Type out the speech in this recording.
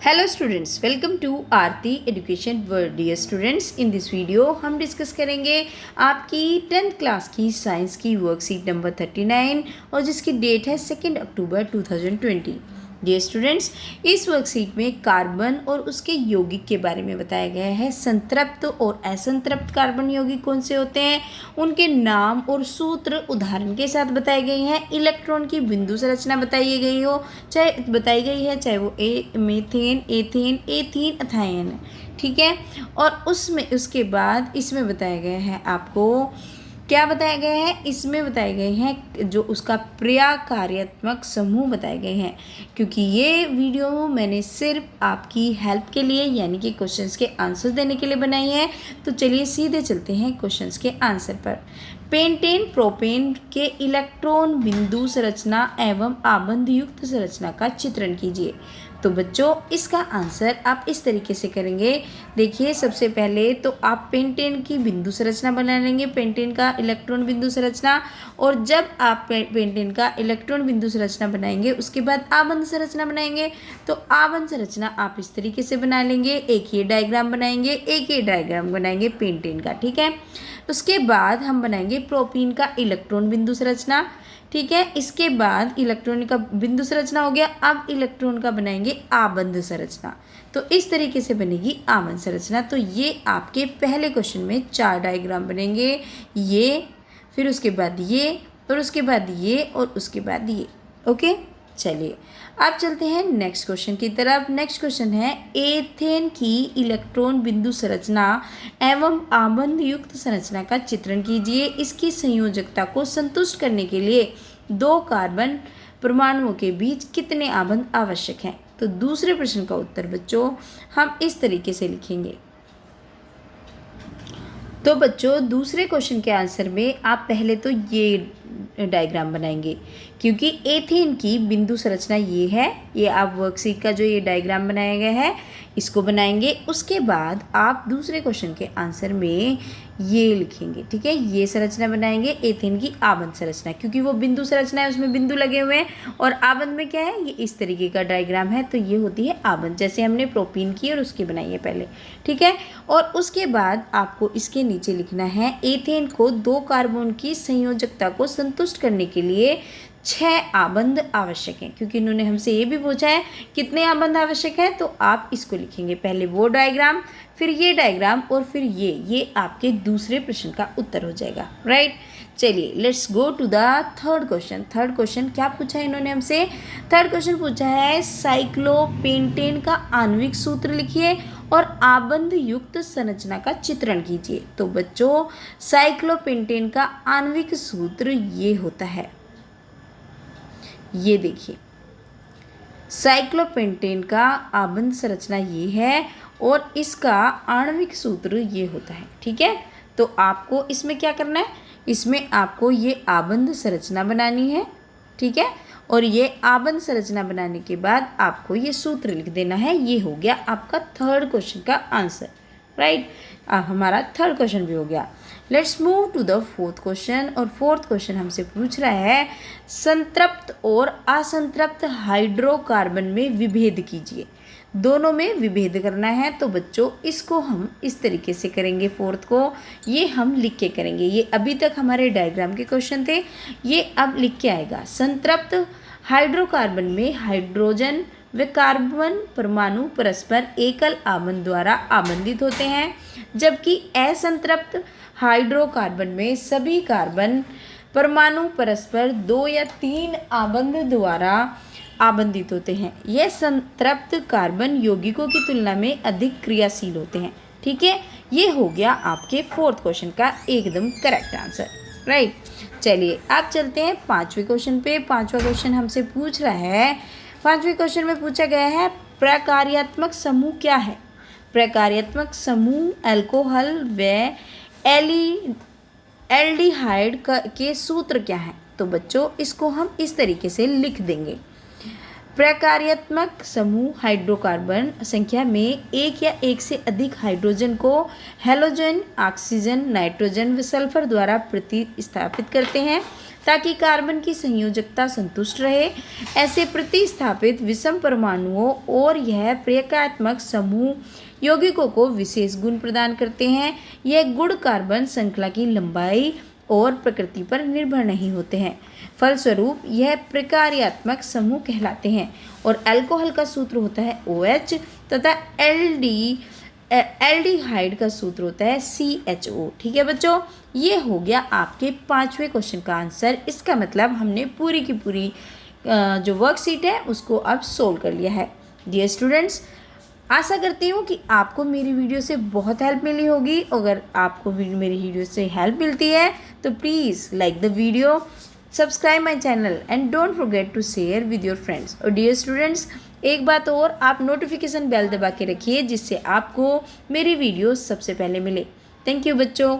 Hello students, welcome to Aarti education world. Dear students, in this video हम discuss करेंगे आपकी 10th class की science की वर्कशीट नंबर 39 और जिसकी डेट है 2 अक्टूबर 2020। डियर स्टूडेंट्स, इस वर्कशीट में कार्बन और उसके यौगिक के बारे में बताया गया है। संतृप्त और असंतृप्त कार्बन यौगिक कौन से होते हैं, उनके नाम और सूत्र उदाहरण के साथ बताए गए हैं। इलेक्ट्रॉन की बिंदु संरचना बताई गई है, चाहे वो मीथेन, एथेन, एथीन, एथाइन है, ठीक है। और उसके बाद इसमें बताया गया है आपको क्या बताया गया है, इसमें बताए गए हैं जो उसका प्रकार्यात्मक समूह बताए गए हैं। क्योंकि ये वीडियो मैंने सिर्फ आपकी हेल्प के लिए यानी कि क्वेश्चंस के आंसर देने के लिए बनाई है, तो चलिए सीधे चलते हैं क्वेश्चंस के आंसर पर। पेंटेन प्रोपेन के इलेक्ट्रॉन बिंदु संरचना एवं आबंध युक्त संरचना का चित्रण कीजिए। तो बच्चों, इसका आंसर आप इस तरीके से करेंगे। देखिए, सबसे पहले तो आप पेंटेन की बिंदु संरचना बना लेंगे, पेंटेन का इलेक्ट्रॉन बिंदु संरचना। और जब आप पेंटेन का इलेक्ट्रॉन बिंदु संरचना बनाएंगे उसके बाद आबंध संरचना बनाएंगे। तो आबंध संरचना आप इस तरीके से बना लेंगे, एक ये डायग्राम बनाएंगे, एक ये डायग्राम बनाएंगे पेंटेन का, ठीक है। उसके बाद हम बनाएंगे प्रोपीन का इलेक्ट्रॉन बिंदु संरचना, ठीक है। इसके बाद इलेक्ट्रॉन का बिंदु संरचना हो गया, अब इलेक्ट्रॉन का बनाएंगे आबंध संरचना। तो इस तरीके से बनेगी आबंध संरचना। तो ये आपके पहले क्वेश्चन में 4 डायग्राम बनेंगे, ये, फिर उसके बाद ये, और उसके बाद ये, और उसके बाद ये। ओके, चलिए अब चलते हैं नेक्स्ट क्वेश्चन की तरफ। नेक्स्ट क्वेश्चन है, एथेन की इलेक्ट्रॉन बिंदु संरचना एवं आबंध युक्त संरचना का चित्रण कीजिए। इसकी संयोजकता को संतुष्ट करने के लिए 2 कार्बन परमाणुओं के बीच कितने आबंध आवश्यक हैं। तो दूसरे प्रश्न का उत्तर बच्चों हम इस तरीके से लिखेंगे। तो बच्चों, दूसरे क्वेश्चन के आंसर में आप पहले तो ये डायग्राम बनाएंगे, क्योंकि एथेन की बिंदु संरचना ये है। ये आप वर्कशीट का जो ये डायग्राम बनाया गया है इसको बनाएंगे। उसके बाद आप दूसरे क्वेश्चन के आंसर में ये लिखेंगे, ठीक है। ये संरचना बनाएंगे एथेन की आबंध संरचना, क्योंकि वो बिंदु संरचना है, उसमें बिंदु लगे हुए हैं। और आबंध में क्या है, ये इस तरीके का डायग्राम है, तो ये होती है आबंध, जैसे हमने प्रोपीन की और उसकी बनाई है पहले, ठीक है। और उसके बाद आपको इसके नीचे लिखना है, एथेन को 2 कार्बन की संयोजकता को संतुष्ट करने के लिए 6 आबंध आवश्यक हैं। क्योंकि इन्होंने हमसे ये भी पूछा है कितने आबंध आवश्यक है, तो आप इसको लिखेंगे, पहले वो डायग्राम, फिर ये डायग्राम, और फिर ये आपके दूसरे प्रश्न का उत्तर हो जाएगा, राइट। चलिए let's go to the third question. Third question क्या पूछा है इन्होंने हमसे, थर्ड क्वेश्चन पूछा है, साइक्लोपेंटेन का आणविक सूत्र लिखिए और आबंध युक्त संरचना का चित्रण कीजिए। तो बच्चों, साइक्लोपेंटेन का आणविक सूत्र ये होता है, ये देखिए, साइक्लोपेंटेन का आबंध संरचना ये है और इसका आणविक सूत्र ये होता है, ठीक है। तो आपको इसमें क्या करना है, इसमें आपको ये आबंध संरचना बनानी है, ठीक है। और ये आबंध संरचना बनाने के बाद आपको ये सूत्र लिख देना है। ये हो गया आपका थर्ड क्वेश्चन का आंसर, राइट। हमारा थर्ड क्वेश्चन भी हो गया। Let's move to the fourth question. और फोर्थ क्वेश्चन हमसे पूछ रहा है, संतृप्त और असंतृप्त हाइड्रोकार्बन में विभेद कीजिए। दोनों में विभेद करना है। तो बच्चों, इसको हम इस तरीके से करेंगे, फोर्थ को ये हम लिख के करेंगे। ये अभी तक हमारे डायग्राम के क्वेश्चन थे, ये अब लिख के आएगा। संतृप्त हाइड्रोकार्बन में हाइड्रोजन व कार्बन परमाणु परस्पर एकल आबंध द्वारा आबंधित होते हैं, जबकि असंतृप्त हाइड्रोकार्बन में सभी कार्बन परमाणु परस्पर 2 या 3 आबंध द्वारा आबंधित होते हैं। यह संतृप्त कार्बन यौगिकों की तुलना में अधिक क्रियाशील होते हैं, ठीक है। ये हो गया आपके फोर्थ क्वेश्चन का एकदम करेक्ट आंसर, राइट। चलिए आप चलते हैं 5वें क्वेश्चन पे। 5वां क्वेश्चन हमसे पूछ रहा है, 5वें क्वेश्चन में पूछा गया है, प्रकार्यात्मक समूह क्या है। प्रकार्यात्मक समूह अल्कोहल व एल्डिहाइड के सूत्र क्या है। तो बच्चों, इसको हम इस तरीके से लिख देंगे। प्रकार्यात्मक समूह हाइड्रोकार्बन संख्या में एक या एक से अधिक हाइड्रोजन को हैलोजन, ऑक्सीजन, नाइट्रोजन व सल्फर द्वारा प्रतिस्थापित करते हैं। ताकि कार्बन की संयोजकता संतुष्ट रहे। ऐसे प्रतिस्थापित विषम परमाणुओं और यह प्रक्रियात्मक समूह यौगिकों को विशेष गुण प्रदान करते हैं। यह गुण कार्बन श्रृंखला की लंबाई और प्रकृति पर निर्भर नहीं होते हैं। फलस्वरूप यह प्रकार्यात्मक समूह कहलाते हैं। और अल्कोहल का सूत्र होता है OH तथा एल्डिहाइड का सूत्र होता है CHO। ठीक है बच्चों, ये हो गया आपके 5वें क्वेश्चन का आंसर। इसका मतलब हमने पूरी की पूरी जो वर्कशीट है उसको अब सोल्व कर लिया है। डियर स्टूडेंट्स, आशा करती हूँ कि आपको मेरी वीडियो से बहुत हेल्प मिली होगी। अगर आपको मेरी वीडियो से हेल्प मिलती है तो please like the video, subscribe my channel and don't forget to share with your friends. और डियर स्टूडेंट्स, एक बात और, आप नोटिफिकेशन बेल दबा के रखिए जिससे आपको मेरी वीडियो सबसे पहले मिले। थैंक यू बच्चों।